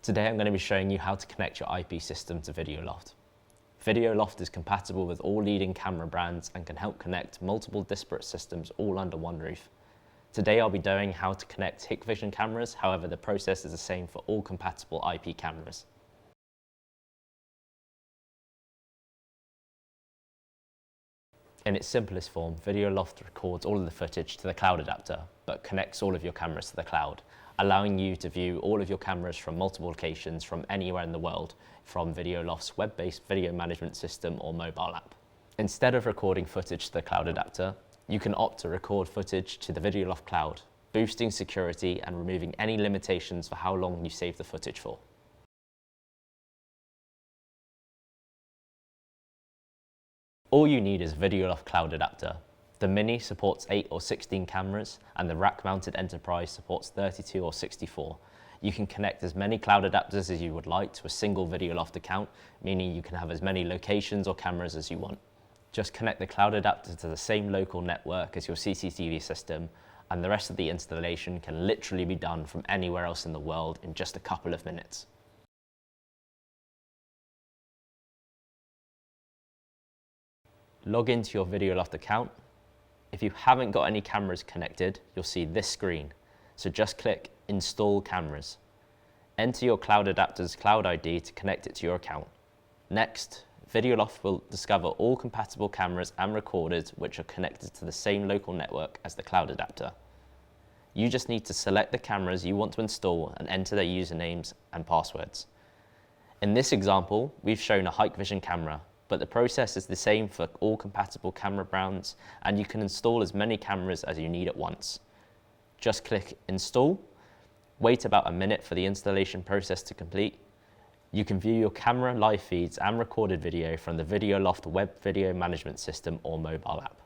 Today I'm going to be showing you how to connect your IP system to Videoloft. Videoloft is compatible with all leading camera brands and can help connect multiple disparate systems all under one roof. Today I'll be showing how to connect Hikvision cameras, however the process is the same for all compatible IP cameras. In its simplest form, Videoloft records all of the footage to the cloud adapter, but connects all of your cameras to the cloud, allowing you to view all of your cameras from multiple locations from anywhere in the world from Videoloft's web-based video management system or mobile app. Instead of recording footage to the cloud adapter, you can opt to record footage to the Videoloft Cloud, boosting security and removing any limitations for how long you save the footage for. All you need is Videoloft Cloud Adapter. The Mini supports 8 or 16 cameras and the rack-mounted Enterprise supports 32 or 64. You can connect as many cloud adapters as you would like to a single Videoloft account, meaning you can have as many locations or cameras as you want. Just connect the cloud adapter to the same local network as your CCTV system, and the rest of the installation can literally be done from anywhere else in the world in just a couple of minutes. Log into your Videoloft account. If you haven't got any cameras connected, you'll see this screen. So just click Install Cameras. Enter your cloud adapter's cloud ID to connect it to your account. Next, Videoloft will discover all compatible cameras and recorders which are connected to the same local network as the cloud adapter. You just need to select the cameras you want to install and enter their usernames and passwords. In this example, we've shown a Hikvision camera, but the process is the same for all compatible camera brands, and you can install as many cameras as you need at once. Just click Install, wait about a minute for the installation process to complete. You can view your camera live feeds and recorded video from the Videoloft web video management system or mobile app.